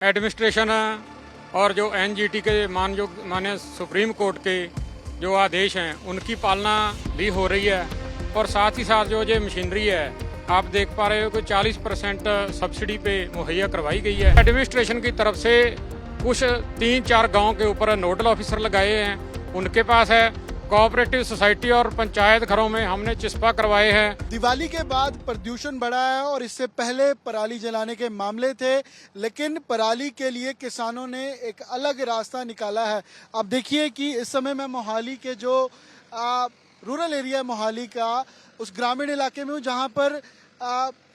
Administration और जो NGT के माननीय सुप्रीम कोर्ट के जो आदेश हैं उनकी पालना भी हो रही है। और साथ ही साथ जो ये मशीनरी है आप देख पा रहे हो कि 40% सब्सिडी पे मुहैया करवाई गई है। एडमिनिस्ट्रेशन की तरफ से कुछ 3-4 गांव के ऊपर नोडल ऑफिसर लगाए हैं, उनके पास है। कोऑपरेटिव सोसाइटी और पंचायत घरों में हमने चिस्पा करवाए हैं। दिवाली के बाद प्रदूषण बढ़ा है और इससे पहले पराली जलाने के मामले थे, लेकिन पराली के लिए किसानों ने एक अलग रास्ता निकाला है। अब देखिए कि इस समय मैं मोहाली के जो रूरल एरिया मोहाली का उस ग्रामीण इलाके में हूँ जहाँ पर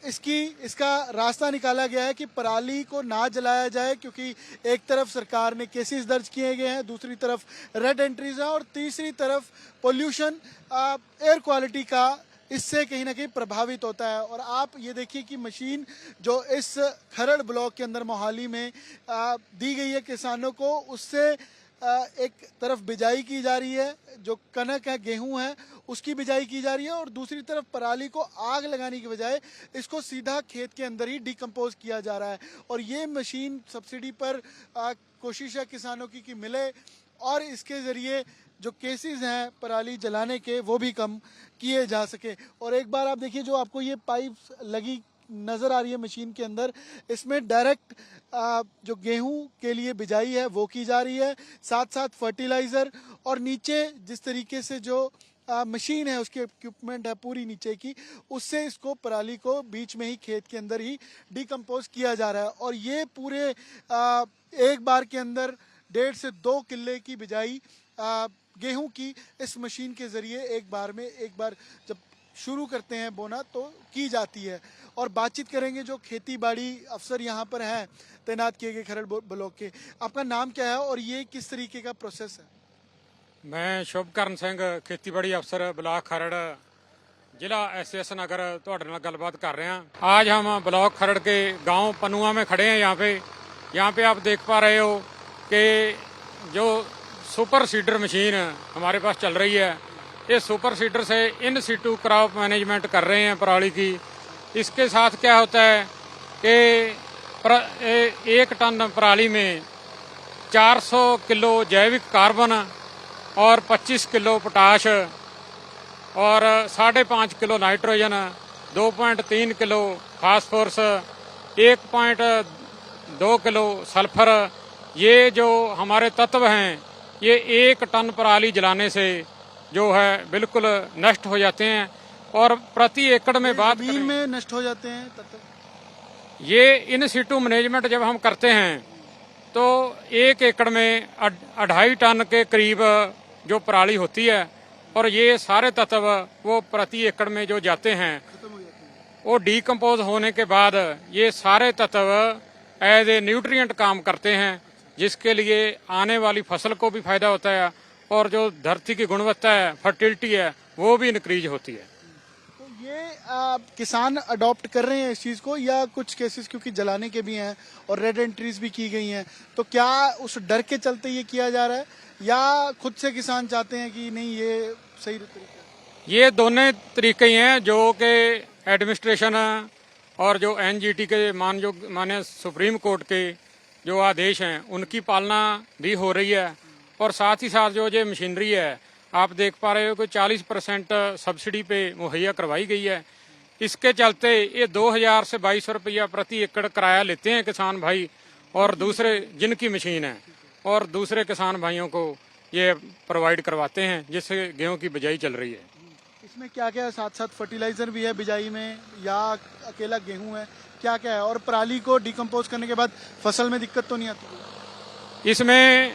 इसका रास्ता निकाला गया है कि पराली को ना जलाया जाए, क्योंकि एक तरफ सरकार ने केसेस दर्ज किए गए हैं, दूसरी तरफ रेड एंट्रीज हैं और तीसरी तरफ पोल्यूशन एयर क्वालिटी का इससे कहीं ना कहीं प्रभावित होता है। और आप ये देखिए कि मशीन जो इस खरड़ ब्लॉक के अंदर मोहाली में दी गई है किसानों को, उससे एक तरफ बिजाई की जा रही है, जो कनक है गेहूं है उसकी बिजाई की जा रही है, और दूसरी तरफ पराली को आग लगाने की बजाय इसको सीधा खेत के अंदर ही डिकम्पोज किया जा रहा है। और ये मशीन सब्सिडी पर कोशिश है किसानों की कि मिले और इसके ज़रिए जो केसेस हैं पराली जलाने के वो भी कम किए जा सके। और एक बार आप देखिए जो आपको ये पाइप लगी नज़र आ रही है मशीन के अंदर, इसमें डायरेक्ट जो गेहूं के लिए बिजाई है वो की जा रही है, साथ साथ फर्टिलाइज़र और नीचे जिस तरीके से जो मशीन है उसकी इक्विपमेंट है पूरी नीचे की, उससे इसको पराली को बीच में ही खेत के अंदर ही डिकम्पोज किया जा रहा है। और ये पूरे एक बार के अंदर 1.5 से 2 किले की बिजाई गेहूं की इस मशीन के ज़रिए एक बार जब शुरू करते हैं बोना तो की जाती है। और बातचीत करेंगे जो खेती बाड़ी अफसर यहाँ पर हैं तैनात किए गए खरड़ ब्लॉक के। आपका नाम क्या है और ये किस तरीके का प्रोसेस है? मैं शुभकरण सिंह खेतीबाड़ी अफसर ब्लॉक खरड़ जिला एसएस नगर ਤੁਹਾਡੇ ਨਾਲ गलबात कर रहे हैं। आज हम ब्लॉक खरड़ के गांव पनुआ में खड़े हैं। यहाँ पे आप देख पा रहे हो कि जो सुपर सीडर मशीन हमारे पास चल रही है, ये सुपर सीडर से इन सीटू क्रॉप मैनेजमेंट कर रहे हैं पराली की। इसके साथ क्या होता है कि 1 टन पराली में 400 किलो जैविक कार्बन और 25 किलो पोटाश और 5.5 kilo nitrogen, 2.3 kilo phosphorus, 1.2 kilo sulphur, ये जो हमारे तत्व हैं ये 1 टन पराली जलाने से जो है बिल्कुल नष्ट हो जाते हैं। और प्रति एकड़ में बात जमीन में नष्ट हो जाते हैं तत्व। ये इन सीटू मैनेजमेंट जब हम करते हैं तो 1 एकड़ में 2.5 टन के करीब जो पराली होती है, और ये सारे तत्व वो प्रति एकड़ में जो जाते हैं वो डीकम्पोज होने के बाद ये सारे तत्व एज ए न्यूट्रिएंट काम करते हैं, जिसके लिए आने वाली फसल को भी फायदा होता है और जो धरती की गुणवत्ता है, फर्टिलिटी है, वो भी इंक्रीज होती है। तो ये किसान अडॉप्ट कर रहे हैं इस चीज़ को, या कुछ केसेस क्योंकि जलाने के भी हैं और रेड एंट्रीज भी की गई हैं, तो क्या उस डर के चलते ये किया जा रहा है या खुद से किसान चाहते हैं कि नहीं ये सही तरीका है? ये दोनों तरीके ही हैं, जो कि एडमिनिस्ट्रेशन और जो एनजीटी के माननीय सुप्रीम कोर्ट के जो आदेश हैं उनकी पालना भी हो रही है। और साथ ही साथ जो ये मशीनरी है आप देख पा रहे हो कि 40% सब्सिडी पे मुहैया करवाई गई है। इसके चलते ये 2000 से 2200 रुपया प्रति एकड़ किराया लेते हैं किसान भाई, और दूसरे जिनकी मशीन है और दूसरे किसान भाइयों को ये प्रोवाइड करवाते हैं, जिससे गेहूं की बिजाई चल रही है। इसमें क्या क्या है? साथ साथ फर्टिलाइजर भी है बिजाई में या अकेला गेहूं है, क्या क्या है? और पराली को डिकम्पोज करने के बाद फसल में दिक्कत तो नहीं आती? इसमें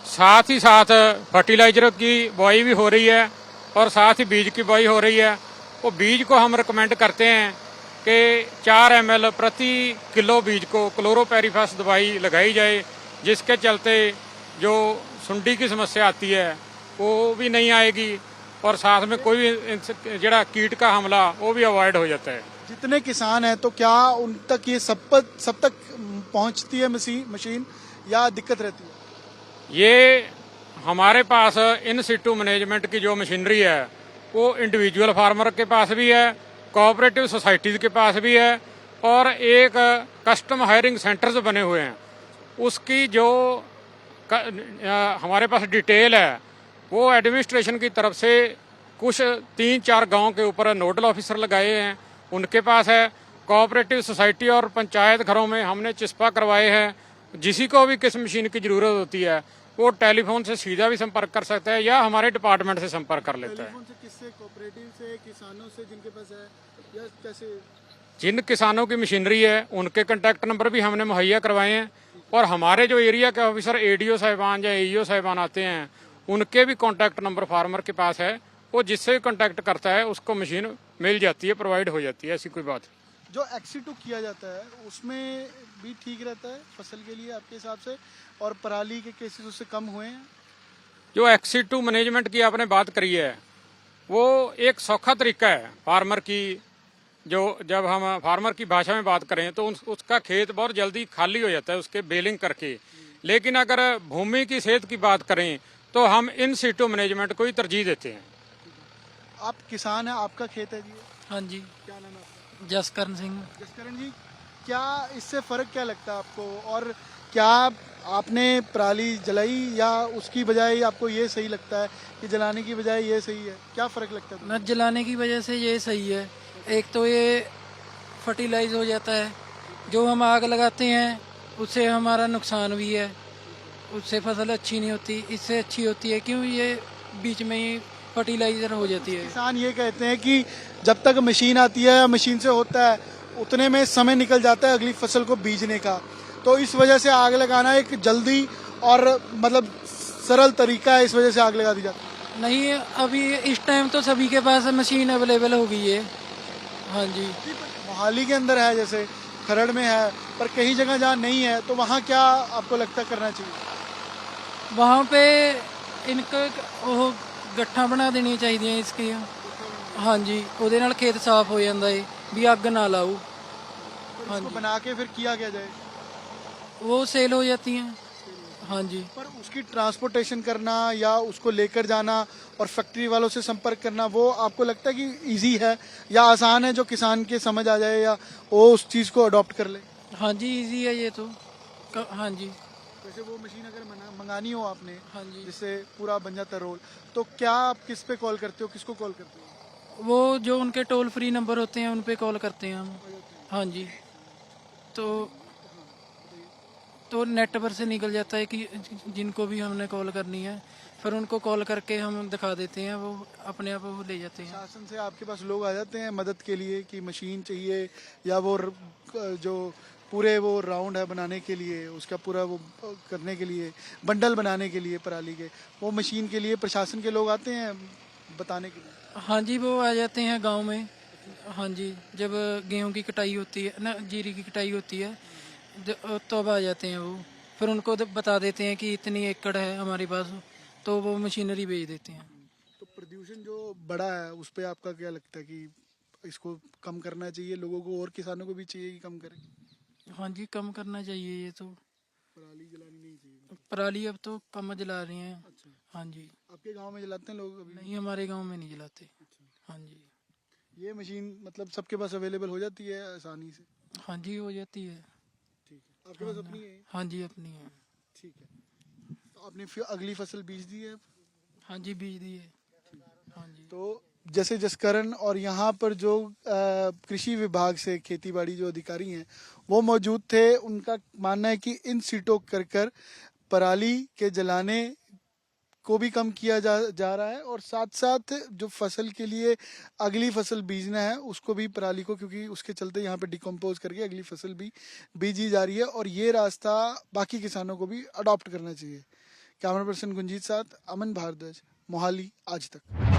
साथ ही साथ फर्टिलाइजर की बुआई भी हो रही है और साथ ही बीज की बुआई हो रही है। वो बीज को हम रिकमेंड करते हैं कि 4 ml प्रति किलो बीज को क्लोरोपेरिफास दवाई लगाई जाए, जिसके चलते जो सुंडी की समस्या आती है वो भी नहीं आएगी और साथ में कोई भी जड़ा कीट का हमला वो भी अवॉइड हो जाता है। जितने किसान हैं तो क्या उन तक ये सब तक पहुंचती है मशीन या दिक्कत रहती है? ये हमारे पास इन सीटू मैनेजमेंट की जो मशीनरी है वो इंडिविजुअल फार्मर के पास भी है, कोऑपरेटिव सोसाइटीज के पास भी है और एक कस्टम हायरिंग सेंटर्स बने हुए हैं उसकी जो हमारे पास डिटेल है वो एडमिनिस्ट्रेशन की तरफ से कुछ 3-4 गांव के ऊपर नोडल ऑफिसर लगाए हैं, उनके पास है। कोऑपरेटिव सोसाइटी और पंचायत घरों में हमने चिस्पा करवाए हैं। जिसी को भी किस मशीन की ज़रूरत होती है वो टेलीफोन से सीधा भी संपर्क कर सकता है या हमारे डिपार्टमेंट से संपर्क कर लेता है। टेलीफोन से किससे? कोऑपरेटिव से, किसानों से जिनके पास है, या कैसे? जिन किसानों की मशीनरी है उनके कॉन्टैक्ट नंबर भी हमने मुहैया करवाए हैं, और हमारे जो एरिया के ऑफिसर एडीओ साहिबान या एईओ साहिबान आते हैं उनके भी कॉन्टैक्ट नंबर फार्मर के पास है। वो जिससे भी कॉन्टैक्ट करता है उसको मशीन मिल जाती है, प्रोवाइड हो जाती है, ऐसी कोई बात। जो एक्सी2 किया जाता है उसमें भी ठीक रहता है फसल के लिए आपके हिसाब से, और पराली के केसेस उससे कम हुए हैं? जो एक्सी2 मैनेजमेंट की आपने बात करी है वो एक सौखा तरीका है फार्मर की। जो जब हम फार्मर की भाषा में बात करें तो उसका खेत बहुत जल्दी खाली हो जाता है उसके बेलिंग करके। लेकिन अगर भूमि की सेहत की बात करें तो हम इन सीटू मैनेजमेंट को ही तरजीह देते हैं। आप किसान हैं, आपका खेत है जी? हाँ जी, क्या नाम है आपका? जसकरण सिंह। जसकरण जी, क्या इससे फर्क क्या लगता है आपको, और क्या आपने पराली जलाई या उसकी बजाय आपको ये सही लगता है कि जलाने की बजाय ये सही है? क्या फर्क लगता है? न जलाने की वजह से ये सही है। एक तो ये फर्टिलाइज हो जाता है, जो हम आग लगाते हैं उससे हमारा नुकसान भी है, उससे फसल अच्छी नहीं होती। इससे अच्छी होती है क्यों, ये बीच में ही फर्टिलाइजर हो जाती है। किसान ये कहते हैं कि जब तक मशीन आती है, मशीन से होता है, उतने में समय निकल जाता है अगली फसल को बीजने का, तो इस वजह से आग लगाना एक जल्दी और मतलब सरल तरीका है, इस वजह से आग लगा दी जाती है। नहीं, अभी इस टाइम तो सभी के पास मशीन अवेलेबल हो गई है। हाँ जी, मोहाली के अंदर है, जैसे खरड़ में है, पर कई जगह जहाँ नहीं है, तो वहाँ क्या आपको लगता है करना चाहिए? वहाँ पे इनको ਉਹ ਗੱਠਾਂ ਬਣਾ ਦੇਣੀਆਂ ਚਾਹੀਦੀਆਂ ਇਸਕੀਆਂ। ਹਾਂਜੀ, ਉਹਦੇ ਨਾਲ ਖੇਤ ਸਾਫ਼ ਹੋ ਜਾਂਦਾ ਏ ਵੀ ਅੱਗ ਨਾ ਲਾਓ। पर इसको बना के फिर किया क्या जाए? वो सेल हो जाती हैं। हाँ जी, पर उसकी ट्रांसपोर्टेशन करना या उसको लेकर जाना और फैक्ट्री वालों से संपर्क करना, वो आपको लगता है कि इजी है या आसान है, जो किसान के समझ आ जाए या वो उस चीज़ को अडॉप्ट कर ले? हाँ जी, इजी है ये तो। हाँ जी, वैसे वो मशीन अगर मंगानी हो आपने, हाँ जी, जिससे पूरा बन जाता रोल, तो क्या आप किस पे कॉल करते हो, किसको कॉल करते हो? वो जो उनके टोल फ्री नंबर होते हैं उन पे कॉल करते हैं हम। हाँ जी, तो नेट पर से निकल जाता है कि जिनको भी हमने कॉल करनी है, फिर उनको कॉल करके हम दिखा देते हैं, वो अपने आप वो ले जाते हैं। शासन से आपके पास लोग आ जाते हैं मदद के लिए कि मशीन चाहिए, या वो जो पूरे वो राउंड है बनाने के लिए, उसका पूरा वो करने के लिए, बंडल बनाने के लिए पराली के, वो मशीन के लिए प्रशासन के लोग आते हैं बताने के लिए? हाँ जी, वो आ जाते हैं गांव में। हाँ जी, जब गेहूं की कटाई होती है ना, जीरी की कटाई होती है, तब आ जाते हैं वो। फिर उनको बता देते हैं कि इतनी एकड़ है हमारे पास, तो वो मशीनरी भेज देते हैं। तो प्रदूषण जो बड़ा है उस पर आपका क्या लगता है कि इसको कम करना चाहिए लोगों को, और किसानों को भी चाहिए कि कम करें? हाँ जी, कम करना चाहिए ये तो। पराली जलानी नहीं चाहिए? पराली अब तो कम जला रहे हैं। अच्छा, हाँ जी, आपके गांव में जलाते हैं लोग अभी? नहीं हमारे गांव में नहीं जलाते। अच्छा, हाँ जी, ये मशीन मतलब सबके पास अवेलेबल हो जाती है आसानी से? हाँ जी, हो जाती है। ठीक है, आपके पास अपनी है? हाँ जी, अपनी है। ठीक है, तो आपने फिर अगली फसल बीज दी है? हाँ जी, बीज दी है। हाँ जी, तो जैसे जसकरण और यहाँ पर जो कृषि विभाग से खेती बाड़ी जो अधिकारी हैं वो मौजूद थे, उनका मानना है कि इन सीटों कर पराली के जलाने को भी कम किया जा रहा है, और साथ साथ जो फसल के लिए अगली फसल बीजना है उसको भी पराली को, क्योंकि उसके चलते यहाँ पे डिकम्पोज करके अगली फसल भी बीजी जा रही है, और ये रास्ता बाकी किसानों को भी अडॉप्ट करना चाहिए। कैमरा पर्सन गुंजीत साथ अमन भारद्वाज, मोहाली आज तक।